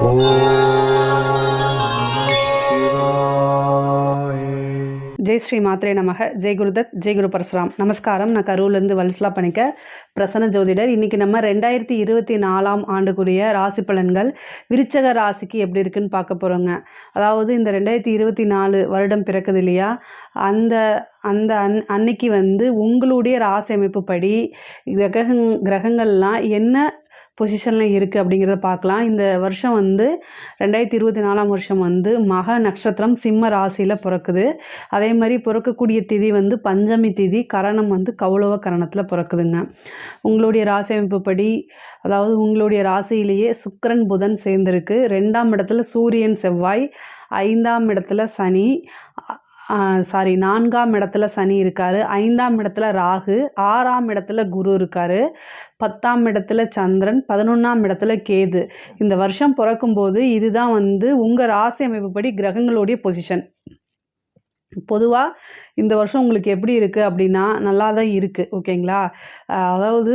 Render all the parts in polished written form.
ஓம் சிவாய. ஜெய் ஸ்ரீ மாத்ரே நமக. ஜெய் குருதத், ஜெய் குரு பரசுராம். நமஸ்காரம். நான் கரூர்லேருந்து வல்சலா பண்ணிக்க பிரசன்ன ஜோதிடர். இன்றைக்கி நம்ம 2024 ஆண்டுக்குரிய ராசி பலன்கள் விருச்சக ராசிக்கு எப்படி இருக்குன்னு பார்க்க போகிறோங்க. அதாவது இந்த 2024 வருடம் பிறக்குது இல்லையா, அந்த அந்த அன்னைக்கு உங்களுடைய ராசி அமைப்பு படி கிரகங்கள்லாம் என்ன பொசிஷனில் இருக்குது அப்படிங்கிறத பார்க்கலாம். இந்த வருஷம் 2024 வருஷம் மக நட்சத்திரம் சிம்ம ராசியில் பிறக்குது. அதே மாதிரி பிறக்கக்கூடிய திதி பஞ்சமி திதி, கரணம் கௌளவ கரணத்தில் பிறக்குதுங்க. உங்களுடைய ராசி அமைப்பு படி, அதாவது உங்களுடைய ராசியிலேயே சுக்கிரன் புதன் சேர்ந்துருக்கு. 2ஆம் இடத்துல சூரியன் செவ்வாய், 5ஆம் இடத்துல சனி, 4ஆம் இடத்துல சனி இருக்கார், 5ஆம் இடத்துல ராகு, 6ஆம் இடத்துல குரு இருக்கார், 10ஆம் இடத்துல சந்திரன், 11ஆம் இடத்துல கேது. இந்த வருஷம் பிறக்கும்போது இதுதான் உங்கள் ராசி அமைப்பு படி கிரகங்களுடைய பொசிஷன். பொதுவாக இந்த வருஷம் உங்களுக்கு எப்படி இருக்குது அப்படின்னா நல்லா தான் இருக்குது, ஓகேங்களா. அதாவது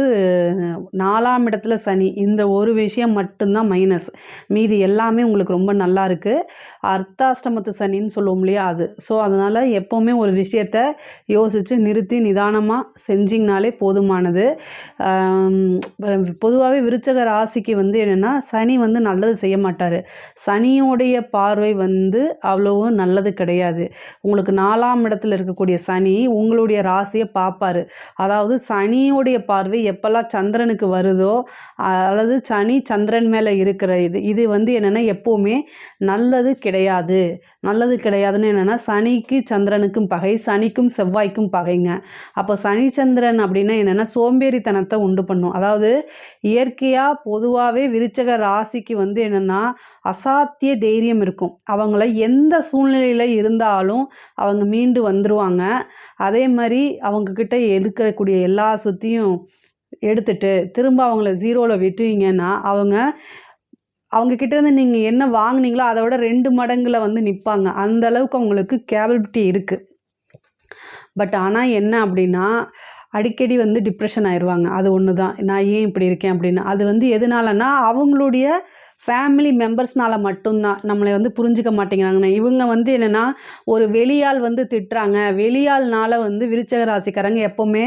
4ஆம் இடத்துல சனி, இந்த ஒரு விஷயம் மட்டும்தான் மைனஸ். மீதி எல்லாமே உங்களுக்கு ரொம்ப நல்லா இருக்குது. அர்த்தாஷ்டமத்து சனின்னு சொல்லுவோம் இல்லையா, அது. ஸோ அதனால் எப்போவுமே ஒரு விஷயத்தை யோசித்து நிறுத்தி நிதானமாக செஞ்சிங்கனாலே போதுமானது. பொதுவாகவே விருச்சக ராசிக்கு என்னென்னா சனி நல்லது செய்ய மாட்டார். சனியோடைய பார்வை அவ்வளோவும் நல்லது கிடையாது. உங்களுக்கு 4ஆம் இடத்துல இருக்கக்கூடிய சனி உங்களுடைய ராசியை பார்ப்பார். அதாவது சனியோடைய பார்வை எப்போல்லாம் சந்திரனுக்கு வருதோ, அல்லது சனி சந்திரன் மேலே இருக்கிற இது என்னென்னா எப்போவுமே நல்லது கிடையாது. நல்லது கிடையாதுன்னு என்னென்னா சனிக்கு சந்திரனுக்கும் பகை, சனிக்கும் செவ்வாய்க்கும் பகைங்க. அப்போ சனி சந்திரன் அப்படின்னா என்னென்னா சோம்பேறித்தனத்தை உண்டு பண்ணும். அதாவது இயற்கையாக பொதுவாகவே விருச்சக ராசிக்கு என்னென்னா அசாத்திய தைரியம் இருக்கும். அவங்கள எந்த சூழ்நிலையில் இருந்தாலும் அவங்க மீண்டு வந்துடுவாங்க. அதே மாதிரி அவங்கக்கிட்ட இருக்கக்கூடிய எல்லா சொத்தையும் எடுத்துட்டு திரும்ப அவங்கள ஜீரோவில் விட்டுவீங்கன்னா அவங்கக்கிட்டேருந்து நீங்கள் என்ன வாங்கினீங்களோ அதை விட 2 மடங்கில் நிற்பாங்க. அந்த அளவுக்கு அவங்களுக்கு கேபபிலிட்டி இருக்குது. பட் ஆனால் என்ன அப்படின்னா அடிக்கடி டிப்ரெஷன் ஆயிடுவாங்க. அது ஒன்று தான், நான் ஏன் இப்படி இருக்கேன் அப்படின்னு. அது எதனாலன்னா அவங்களுடைய ஃபேமிலி மெம்பர்ஸ்னால் மட்டும்தான். நம்மளை புரிஞ்சிக்க மாட்டேங்கிறாங்கண்ணா. இவங்க என்னென்னா ஒரு வெளியால் திட்டுறாங்க. வெளியால்னால் விருச்சக ராசிக்காரங்க எப்போவுமே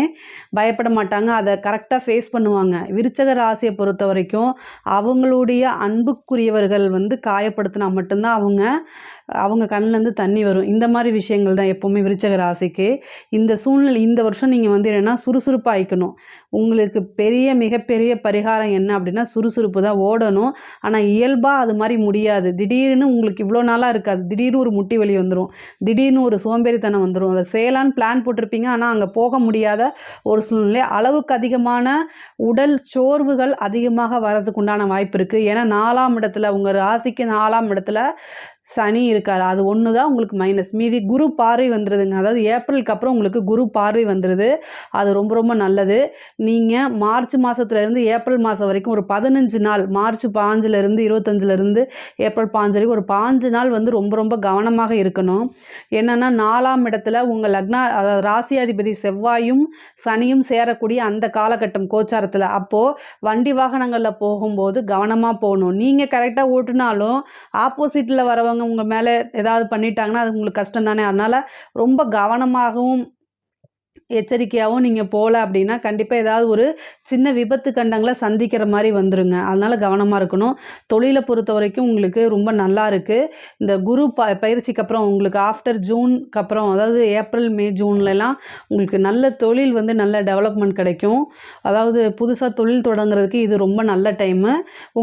பயப்பட மாட்டாங்க. அதை கரெக்டாக ஃபேஸ் பண்ணுவாங்க. விருச்சக ராசியை பொறுத்த வரைக்கும் அவங்களுடைய அன்புக்குரியவர்கள் காயப்படுத்தினா மட்டும்தான் அவங்க கண்ணிலேருந்து தண்ணி வரும். இந்த மாதிரி விஷயங்கள் தான் எப்போவுமே விருச்சக ராசிக்கு. இந்த சூழ்நிலை இந்த வருஷம் நீங்கள் என்னென்னா சுறுசுறுப்பாக ஆயிக்கணும். உங்களுக்கு மிகப்பெரிய பரிகாரம் என்ன அப்படின்னா சுறுசுறுப்பு தான். ஓடணும். ஆனால் இயல்பாக அது மாதிரி முடியாது. திடீர்னு உங்களுக்கு இவ்வளோ நாளாக இருக்காது. திடீர்னு ஒரு முட்டி வலி வந்துடும், திடீர்னு ஒரு சோம்பேறித்தனம் வந்துடும். அதை செய்யலான்னு பிளான் போட்டிருப்பீங்க, ஆனால் அங்கே போக முடியாத ஒரு சூழ்நிலை. அளவுக்கு அதிகமான உடல் சோர்வுகள் அதிகமாக வர்றதுக்கு உண்டான வாய்ப்பு இருக்குது. ஏன்னா 4ஆம் இடத்துல உங்கள் ராசிக்கு 4ஆம் இடத்துல சனி இருக்கார். அது ஒன்று தான் உங்களுக்கு மைனஸ். மீதி குரு பார்வை வந்துடுதுங்க. அதாவது ஏப்ரலுக்கு அப்புறம் உங்களுக்கு குரு பார்வை வந்துடுது. அது ரொம்ப ரொம்ப நல்லது. நீங்கள் மார்ச் மாதத்துலேருந்து ஏப்ரல் மாதம் வரைக்கும் ஒரு 15 நாள், மார்ச் 5லேருந்து 25லேருந்து ஏப்ரல் 5 வரைக்கும் ஒரு 5 நாள் ரொம்ப ரொம்ப கவனமாக இருக்கணும். என்னென்னா 4ஆம் இடத்துல உங்கள் அதாவது ராசியாதிபதி செவ்வாயும் சனியும் சேரக்கூடிய அந்த காலகட்டம் கோச்சாரத்தில். அப்போது வண்டி வாகனங்களில் போகும்போது கவனமாக போகணும். நீங்கள் கரெக்டாக ஓட்டுனாலும் ஆப்போசிட்டில் வரவங்க உங்கள் மேலே ஏதாவது பண்ணிட்டாங்கன்னா அது உங்களுக்கு கஷ்டம் தானே. அதனால் ரொம்ப கவனமாகவும் எச்சரிக்கையாகவும் நீங்கள் போகல அப்படின்னா கண்டிப்பாக ஏதாவது ஒரு சின்ன விபத்து கண்டங்களை சந்திக்கிற மாதிரி வந்துருங்க. அதனால் கவனமாக இருக்கணும். தொழிலை பொறுத்த வரைக்கும் உங்களுக்கு ரொம்ப நல்லா இருக்குது. இந்த குரு பயிற்சிக்கு அப்புறம் உங்களுக்கு ஆஃப்டர் ஜூனுக்கு அப்புறம், அதாவது ஏப்ரல் மே ஜூன்லலாம் உங்களுக்கு நல்ல தொழில் நல்ல டெவலப்மெண்ட் கிடைக்கும். அதாவது புதுசாக தொழில் தொடங்குறதுக்கு இது ரொம்ப நல்ல டைமு.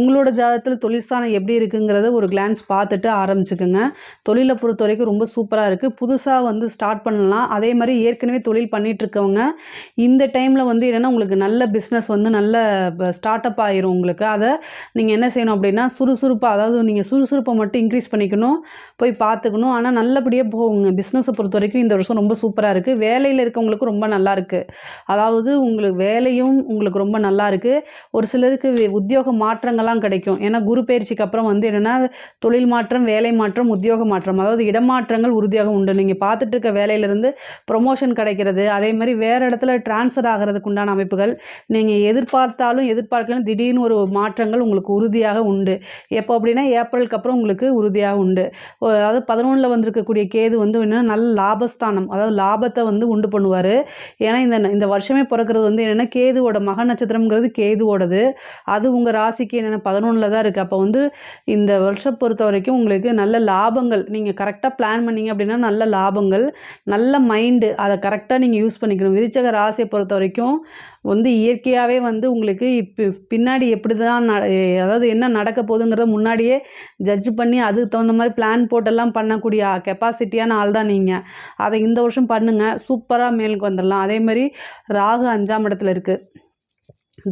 உங்களோட ஜாதகத்தில் தொழில் ஸ்தானம் எப்படி இருக்குங்கிறத ஒரு கிளான்ஸ் பார்த்துட்டு ஆரம்பிச்சுக்குங்க. தொழிலை பொறுத்த வரைக்கும் ரொம்ப சூப்பராக இருக்குது. புதுசாக ஸ்டார்ட் பண்ணலாம். அதே மாதிரி ஏற்கனவே தொழில் பண்ணிட்டு இருக்கவங்க இந்த டைமில் என்னென்னா உங்களுக்கு நல்ல பிஸ்னஸ் நல்ல ஸ்டார்ட் அப் ஆயிரும் உங்களுக்கு. அதை நீங்கள் என்ன செய்யணும் அப்படின்னா சுறுசுறுப்பாக, அதாவது நீங்கள் சுறுசுறுப்பை மட்டும் இன்க்ரீஸ் பண்ணிக்கணும், போய் பார்த்துக்கணும். ஆனால் நல்லபடியாக போகுங்க. பிஸ்னஸை பொறுத்த வரைக்கும் இந்த வருஷம் ரொம்ப சூப்பராக இருக்குது. வேலையில் இருக்கவங்களுக்கு ரொம்ப நல்லா இருக்குது. அதாவது உங்களுக்கு வேலையும் உங்களுக்கு ரொம்ப நல்லா இருக்குது. ஒரு சிலருக்கு உத்தியோக மாற்றங்கள்லாம் கிடைக்கும். ஏன்னா குரு பயிற்சிக்கு அப்புறம் என்னென்னா தொழில் மாற்றம், வேலை மாற்றம், உத்தியோக மாற்றம், அதாவது இடமாற்றங்கள் உறுதியாக உண்டு. நீங்கள் பார்த்துட்டு இருக்க வேலையிலேருந்து ப்ரொமோஷன் கிடைக்கிறது, அதே அதே மாதிரி வேறு இடத்துல ட்ரான்ஸ்ஃபர் ஆகிறதுக்கு உண்டான அமைப்புகள், நீங்கள் எதிர்பார்த்தாலும் எதிர்பார்க்கலாம் திடீர்னு ஒரு மாற்றங்கள் உங்களுக்கு உறுதியாக உண்டு. எப்போ அப்படின்னா ஏப்ரலுக்கு அப்புறம் உங்களுக்கு உறுதியாக உண்டு. அதாவது 11ல் வந்திருக்கக்கூடிய கேது வந்து என்னென்னா நல்ல லாபஸ்தானம், அதாவது லாபத்தை வந்து உண்டு பண்ணுவார். ஏன்னா இந்த வருஷமே பிறக்கிறது வந்து என்னென்னா கேதுவோட மக நட்சத்திரம்ங்கிறது கேதுவோடது. அது உங்கள் ராசிக்கு என்னென்னா 11ல் தான் இருக்குது. அப்போ வந்து இந்த வருஷம் பொறுத்த வரைக்கும் உங்களுக்கு நல்ல லாபங்கள், நீங்கள் கரெக்டாக பிளான் பண்ணிங்க அப்படின்னா நல்ல லாபங்கள், நல்ல மைண்டு, அதை கரெக்டாக நீங்கள் யூஸ் பண்ணிக்கணும். விருச்சக ராசியை பொறுத்த வரைக்கும் வந்து இயற்கையாகவே வந்து உங்களுக்கு பின்னாடி எப்படி தான் அதாவது என்ன நடக்க போகுதுங்கிறத முன்னாடியே ஜட்ஜ் பண்ணி அதுக்கு தகுந்த மாதிரி பிளான் போட்டெல்லாம் பண்ணக்கூடிய கெப்பாசிட்டியான ஆள் தான் நீங்கள். அதை இந்த வருஷம் பண்ணுங்கள், சூப்பராக மேலுக்கு வந்துடலாம். அதே மாதிரி ராகு 5ஆம் இடத்துல இருக்குது.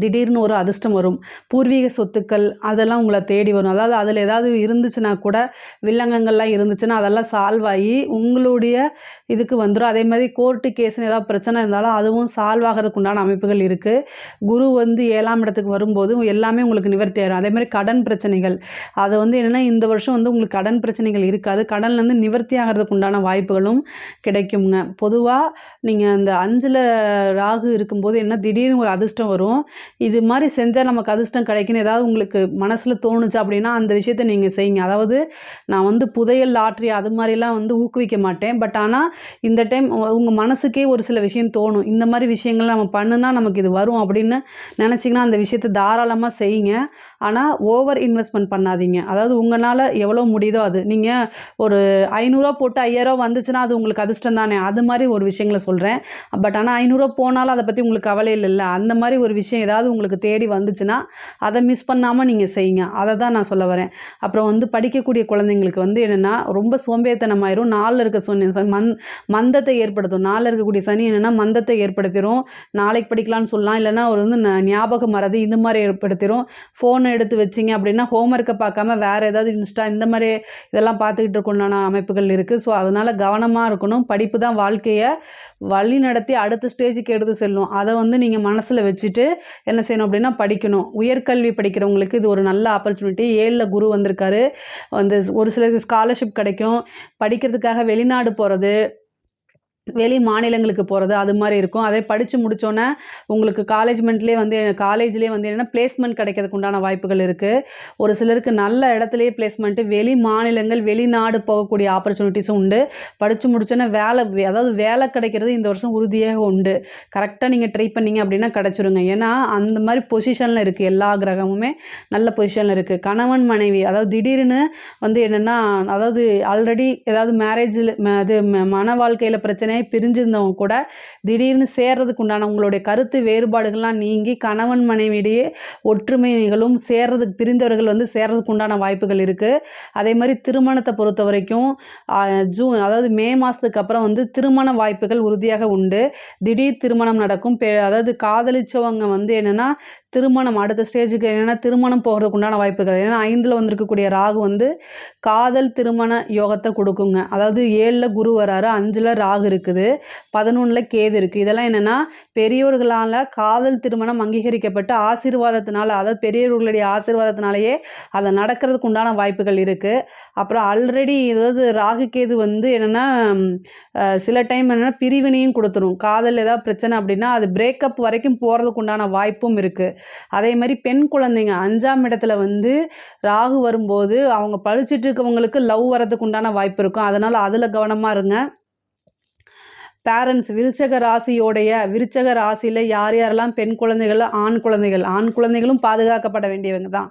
திடீர்னு ஒரு அதிர்ஷ்டம் வரும். பூர்வீக சொத்துக்கள் அதெல்லாம் உங்களை தேடி வரும். அதாவது அதில் ஏதாவது இருந்துச்சுன்னா கூட, வில்லங்கங்கள்லாம் இருந்துச்சுன்னா அதெல்லாம் சால்வ் ஆகி உங்களுடைய இதுக்கு வந்துடும். அதே மாதிரி கோர்ட்டு கேஸ்னு ஏதாவது பிரச்சனை இருந்தாலும் அதுவும் சால்வ் ஆகிறதுக்கு உண்டான அமைப்புகள் இருக்குது. குரு வந்து 7ஆம் இடத்துக்கு வரும்போது எல்லாமே உங்களுக்கு நிவர்த்தி ஆயிடும். அதே மாதிரி கடன் பிரச்சனைகள், அது வந்து என்னென்னா இந்த வருஷம் வந்து உங்களுக்கு கடன் பிரச்சனைகள் இருக்காது. கடன்லேருந்து நிவர்த்தி ஆகிறதுக்கு உண்டான வாய்ப்புகளும் கிடைக்குங்க. பொதுவாக நீங்கள் அந்த 5ல் ராகு இருக்கும்போது என்ன திடீர்னு ஒரு அதிர்ஷ்டம் வரும். இது மாதிரி செஞ்சால் நமக்கு அதிர்ஷ்டம் கிடைக்குன்னு ஏதாவது உங்களுக்கு மனசில் தோணுச்சு அப்படின்னா அந்த விஷயத்தை நீங்கள் செய்யுங்க. அதாவது நான் வந்து புதையல் லாட்ரி அது மாதிரிலாம் வந்து ஊக்குவிக்க மாட்டேன். பட் ஆனால் இந்த டைம் உங்கள் மனசுக்கே ஒரு சில விஷயம் தோணும், இந்த மாதிரி விஷயங்கள் நம்ம பண்ணுனா நமக்கு இது வரும் அப்படின்னு நினச்சிங்கன்னா அந்த விஷயத்தை தாராளமாக செய்யுங்க. ஆனால் ஓவர் இன்வெஸ்ட்மெண்ட் பண்ணாதீங்க. அதாவது உங்களால் எவ்வளோ முடியுதோ அது, நீங்கள் ஒரு 500 போட்டு 5000 வந்துச்சுன்னா அது உங்களுக்கு அதிர்ஷ்டம் தானே, அது மாதிரி ஒரு விஷயங்களை சொல்கிறேன். பட் ஆனால் 500 போனாலும் அதை பற்றி உங்களுக்கு கவலை இல்லைல்ல, அந்த மாதிரி ஒரு விஷயம் ஏதாவது உங்களுக்கு தேடி வந்துச்சுன்னா அதை மிஸ் பண்ணாமல் நீங்கள் செய்யுங்க. அதை தான் நான் சொல்ல வரேன். அப்புறம் வந்து படிக்கக்கூடிய குழந்தைங்களுக்கு வந்து என்னென்னா ரொம்ப சோம்பேறித்தனமாயிரும். 4ல் இருக்க மந்தத்தை ஏற்படுத்தும். 4ல் இருக்கக்கூடிய சனி என்னென்னா மந்தத்தை ஏற்படுத்திடும். நாளைக்கு படிக்கலாம்னு சொல்லலாம், இல்லைனா ஒரு வந்து ஞாபக மறதி இந்த மாதிரி ஏற்படுத்திடும். ஃபோனை எடுத்து வச்சிங்க அப்படின்னா ஹோம்ஒர்க்கை பார்க்காம வேறு ஏதாவது இன்ஸ்டா இந்த மாதிரி இதெல்லாம் பார்த்துக்கிட்டு இருக்கணும்னா அமைப்புகள் இருக்குது. ஸோ அதனால் கவனமாக இருக்கணும். படிப்பு தான் வாழ்க்கையை வழி நடத்தி அடுத்த ஸ்டேஜுக்கு எடுத்து செல்லும். அதை வந்து நீங்கள் மனசில் வச்சுட்டு என்ன செய்யணும் அப்படின்னா படிக்கணும். உயர்கல்வி படிக்கிறவங்களுக்கு இது ஒரு நல்ல ஆப்பர்ச்சுனிட்டி. 7ல் குரு வந்திருக்காரு. வந்து ஒரு சிலருக்கு ஸ்காலர்ஷிப் கிடைக்கும். படிக்கிறதுக்காக வெளிநாடு போகிறது, வெளி மாநிலங்களுக்கு போகிறது அது மாதிரி இருக்கும். அதே படித்து முடித்தோன்னே உங்களுக்கு காலேஜ்லேயே வந்து என்னென்னா பிளேஸ்மெண்ட் கிடைக்கிறதுக்கு உண்டான வாய்ப்புகள் இருக்குது. ஒரு சிலருக்கு நல்ல இடத்துலையே பிளேஸ்மெண்ட்டு, வெளி மாநிலங்கள் வெளிநாடு போகக்கூடிய ஆப்பர்ச்சுனிட்டிஸும் உண்டு. படித்து முடித்தோன்னே அதாவது வேலை கிடைக்கிறது இந்த வருஷம் உறுதியாக உண்டு. கரெக்டாக நீங்கள் ட்ரை பண்ணிங்க அப்படின்னா கிடச்சிருங்க. ஏன்னா அந்த மாதிரி பொசிஷனில் இருக்குது, எல்லா கிரகமுமே நல்ல பொசிஷனில் இருக்குது. கணவன் மனைவி அதாவது திடீர்னு வந்து என்னென்னா, அதாவது ஆல்ரெடி ஏதாவது மேரேஜில் இது மன வாழ்க்கையில் பிரச்சனை பிரிஞ்சிருந்தவங்க கூட திடீர்னு சேர்றதுக்கு உண்டான உங்களுடைய கருத்து வேறுபாடுகள்லாம் நீங்கி கணவன் மனைவியிடையே ஒற்றுமை நிகழும். பிரிந்தவர்கள் வந்து சேர்றதுக்கு உண்டான வாய்ப்புகள் இருக்குது. அதே மாதிரி திருமணத்தை பொறுத்த வரைக்கும் அதாவது மே மாதத்துக்கு அப்புறம் வந்து திருமண வாய்ப்புகள் உறுதியாக உண்டு. திடீர் திருமணம் நடக்கும். அதாவது காதலிச்சவங்க வந்து என்னென்னா திருமணம் அடுத்த ஸ்டேஜுக்கு என்னென்னா திருமணம் போகிறதுக்கு உண்டான வாய்ப்புகள். ஏன்னா 5ல் வந்திருக்கக்கூடிய ராகு வந்து காதல் திருமண யோகத்தை கொடுக்குங்க. அதாவது 7ல் குரு வராரு, 5ல் ராகு இருக்குது, 11ல் கேது இருக்குது. இதெல்லாம் என்னென்னா பெரியோர்களால் காதல் திருமணம் அங்கீகரிக்கப்பட்ட ஆசீர்வாதத்தினால, அதாவது பெரியவர்களுடைய ஆசீர்வாதத்தினாலேயே அதை நடக்கிறதுக்கு உண்டான வாய்ப்புகள் இருக்குது. அப்புறம் ஆல்ரெடி ஏதாவது ராகு கேது வந்து என்னென்னா சில டைம் என்னென்னா பிரிவினையும் கொடுத்துரும். காதல் ஏதாவது பிரச்சனை அப்படின்னா அது பிரேக்கப் வரைக்கும் போகிறதுக்கு உண்டான வாய்ப்பும் இருக்குது. அதே மாதிரி பெண் குழந்தைங்க 5ஆம் இடத்துல வந்து ராகு வரும்போது அவங்க படிச்சுட்டு இருக்கவங்களுக்கு லவ் வரதுக்கு உண்டான வாய்ப்பு இருக்கும். அதனால் அதில் கவனமாக இருங்க. பேரண்ட்ஸ் விருச்சக ராசியில் யார் யாரெல்லாம் பெண் குழந்தைகள், ஆண் குழந்தைகளும் பாதுகாக்கப்பட வேண்டியவங்க தான்.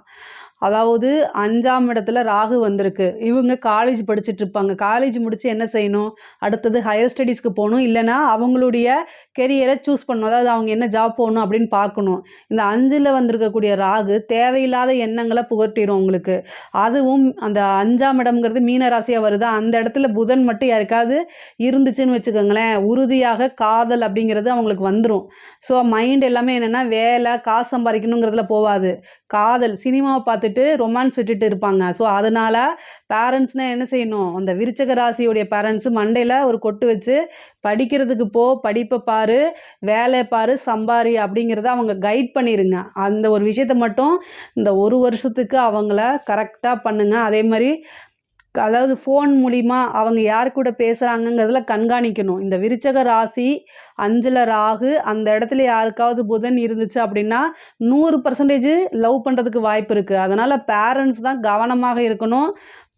அதாவது 5ஆம் இடத்துல ராகு வந்திருக்கு. இவங்க காலேஜ் படிச்சுட்டு இருப்பாங்க. காலேஜ் முடித்து என்ன செய்யணும், அடுத்தது ஹையர் ஸ்டடீஸ்க்கு போகணும், இல்லைனா அவங்களுடைய கெரியரை சூஸ் பண்ணணும். அதாவது அவங்க என்ன ஜாப் போகணும் அப்படின்னு பார்க்கணும். இந்த 5ல் வந்திருக்கக்கூடிய ராகு தேவையில்லாத எண்ணங்களை புகட்டிடும் உங்களுக்கு. அதுவும் அந்த 5ஆம் இடம்ங்கிறது மீன ராசியாக வருது. அந்த இடத்துல புதன் மட்டும் யாருக்காவது இருந்துச்சுன்னு வச்சுக்கோங்களேன், உறுதியாக காதல் அப்படிங்கிறது அவங்களுக்கு வந்துடும். ஸோ மைண்ட் எல்லாமே என்னென்னா வேலை காசு சம்பாதிக்கணுங்கிறதுல போகாது. காதல் சினிமாவை பார்த்துட்டு ரொமான்ஸ் விட்டுட்டு இருப்பாங்க. ஸோ அதனால் பேரண்ட்ஸ்னால் என்ன செய்யணும், அந்த விருச்சக ராசியுடைய பேரண்ட்ஸு மண்டையில் ஒரு கொட்டு வச்சு படிக்கிறதுக்கு படிப்பை பாரு, வேலை பாரு, சம்பாரி அப்படிங்கிறத அவங்க கைட் பண்ணிடுங்க. அந்த ஒரு விஷயத்தை மட்டும் இந்த ஒரு வருஷத்துக்கு அவங்கள கரெக்டாக பண்ணுங்கள். அதே மாதிரி அதாவது ஃபோன் மூலிமா அவங்க யார் கூட பேசுகிறாங்கங்கிறதுல கண்காணிக்கணும். இந்த விருச்சக ராசி 5ல் ராகு, அந்த இடத்துல யாருக்காவது புதன் இருந்துச்சு அப்படின்னா 100% லவ் பண்ணுறதுக்கு வாய்ப்பு இருக்குது. அதனால் பேரண்ட்ஸ் தான் கவனமாக இருக்கணும்,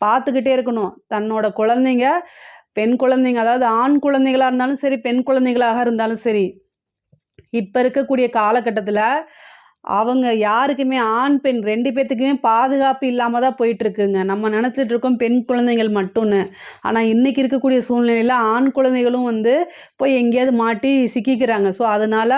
பார்த்துக்கிட்டே இருக்கணும். தன்னோட குழந்தைங்க, பெண் குழந்தைங்க, அதாவது ஆண் குழந்தைகளாக இருந்தாலும் சரி, பெண் குழந்தைகளாக இருந்தாலும் சரி, இப்போ இருக்கக்கூடிய காலகட்டத்தில் அவங்க யாருக்குமே ஆண் பெண் 2 பேத்துக்குமே பாதுகாப்பு இல்லாமல் தான் போயிட்டுருக்குங்க. நம்ம நினச்சிட்டு இருக்கோம் பெண் குழந்தைகள் மட்டும்னு. ஆனால் இன்றைக்கி இருக்கக்கூடிய சூழ்நிலையில் ஆண் குழந்தைகளும் வந்து போய் எங்கேயாவது மாட்டி சிக்கிக்கிறாங்க. ஸோ அதனால்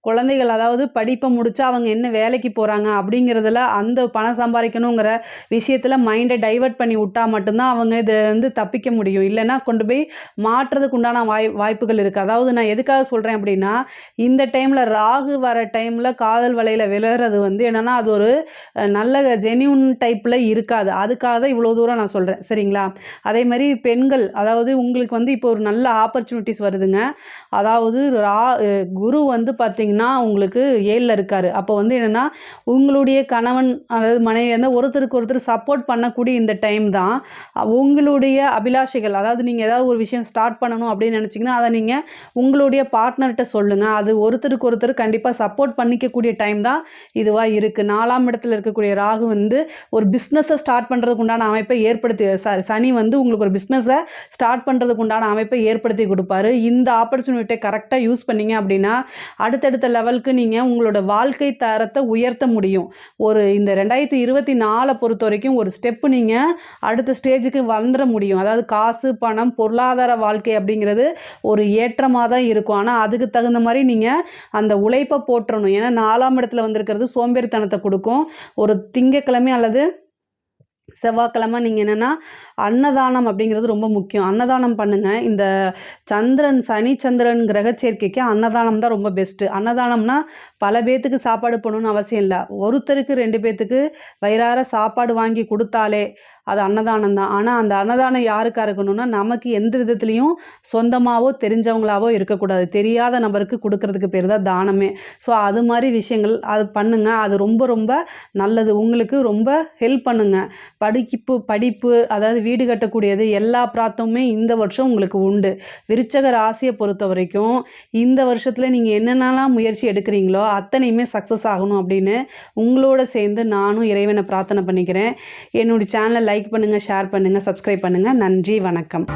குழந்தைகள், அதாவது படிப்பை முடித்தா அவங்க என்ன வேலைக்கு போகிறாங்க அப்படிங்கிறதுல, அந்த பணம் சம்பாதிக்கணுங்கிற விஷயத்தில் மைண்டை டைவர்ட் பண்ணி விட்டால் மட்டும்தான் அவங்க இதை வந்து தப்பிக்க முடியும். இல்லைன்னா கொண்டு போய் மாற்றுறதுக்கு உண்டான வாய்ப்புகள் இருக்குது. அதாவது நான் எதுக்காக சொல்கிறேன் அப்படின்னா, இந்த டைமில் ராகு வர டைமில் காதல் வலையில் விழுறது வந்து என்னென்னா, அது ஒரு நல்ல ஜென்யூன் டைப்பில் இருக்காது. அதுக்காக தான் இவ்வளோ தூரம் நான் சொல்கிறேன், சரிங்களா? அதே மாதிரி பெண்கள், அதாவது உங்களுக்கு வந்து இப்போ ஒரு நல்ல ஆப்பர்ச்சுனிட்டிஸ் வருதுங்க. அதாவது குரு வந்து பார்த்திங்கன்னா உங்களுக்கு 7ல் இருக்கார். அப்போ வந்து என்னென்னா, உங்களுடைய கணவன், அதாவது மனைவி வந்து ஒருத்தருக்கு ஒருத்தர் சப்போர்ட் பண்ணக்கூடிய இந்த டைம் தான். உங்களுடைய அபிலாஷைகள், அதாவது நீங்கள் ஏதாவது ஒரு விஷயம் ஸ்டார்ட் பண்ணணும் அப்படின்னு நினச்சிங்கன்னா, அதை நீங்கள் உங்களுடைய பார்ட்னர்கிட்ட சொல்லுங்கள். அது ஒருத்தருக்கு ஒருத்தர் கண்டிப்பாக சப்போர்ட் பண்ணிக்கக்கூடிய டைம் தான் இதுவாக இருக்குது. 4ஆம் இடத்துல இருக்கக்கூடிய ராகு வந்து ஒரு பிஸ்னஸை ஸ்டார்ட் பண்ணுறதுக்கு உண்டான அமைப்பை ஏற்படுத்தி, சனி வந்து உங்களுக்கு ஒரு பிஸ்னஸை ஸ்டார்ட் பண்ணுறதுக்கு உண்டான அமைப்பை ஏற்படுத்தி கொடுப்பாரு. இந்த ஆப்பர்ச்சுனிட்டியை கரெக்டாக யூஸ் பண்ணிங்க அப்படின்னா அடுத்தடுத்த லெவலுக்கு நீங்கள் உங்களோட வாழ்க்கை தரத்தை உயர்த்த முடியும். இந்த 2024 பொறுத்த வரைக்கும் ஒரு ஸ்டெப்பு நீங்கள் அடுத்த ஸ்டேஜுக்கு வந்துட முடியும். அதாவது காசு, பணம், பொருளாதார வாழ்க்கை அப்படிங்கிறது ஒரு ஏற்றமாக தான் இருக்கும். ஆனால் அதுக்கு தகுந்த மாதிரி நீங்கள் அந்த உழைப்பை போற்றணும். ஏன்னா 4ஆம் இடத்துல வந்திருக்கிறது சோம்பேறித்தனத்தை கொடுக்கும். ஒரு திங்கட்கிழமை அல்லது செவ்வாய்க்கிழமை நீங்கள் என்னென்னா அன்னதானம் அப்படிங்கிறது ரொம்ப முக்கியம். அன்னதானம் பண்ணுங்கள். இந்த சனி சந்திரன் கிரக சேர்க்கைக்கு அன்னதானம் தான் ரொம்ப பெஸ்ட்டு. அன்னதானம்னா பல பேத்துக்கு சாப்பாடு போடணும்னு அவசியம் இல்லை. ஒருத்தருக்கு 2 பேத்துக்கு வயிறார சாப்பாடு வாங்கி கொடுத்தாலே அது அன்னதானம் தான். ஆனால் அந்த அன்னதானம் யாருக்காக இருக்கணும்னா, நமக்கு எந்த விதத்துலேயும் சொந்தமாகவோ தெரிஞ்சவங்களாவோ இருக்கக்கூடாது. தெரியாத நபருக்கு கொடுக்கறதுக்கு பேர் தான் தானமே. ஸோ அது மாதிரி விஷயங்கள் அது பண்ணுங்கள். அது ரொம்ப ரொம்ப நல்லது. உங்களுக்கு ரொம்ப ஹெல்ப் பண்ணுங்க. படிப்பு, அதாவது வீடு கட்டக்கூடியது, எல்லா பிராத்தமுமே இந்த வருஷம் உங்களுக்கு உண்டு. விருச்சக ராசியை பொறுத்த வரைக்கும் இந்த வருஷத்தில் நீங்கள் என்னென்னலாம் முயற்சி எடுக்கிறீங்களோ அத்தனையுமே சக்ஸஸ் ஆகணும் அப்படின்னு உங்களோட சேர்ந்து நானும் இறைவனை பிரார்த்தனை பண்ணிக்கிறேன். என்னுடைய சேனலை லைக் பண்ணுங்கள், ஷேர் பண்ணுங்கள், சப்ஸ்கிரைப் பண்ணுங்கள். நன்றி, வணக்கம்.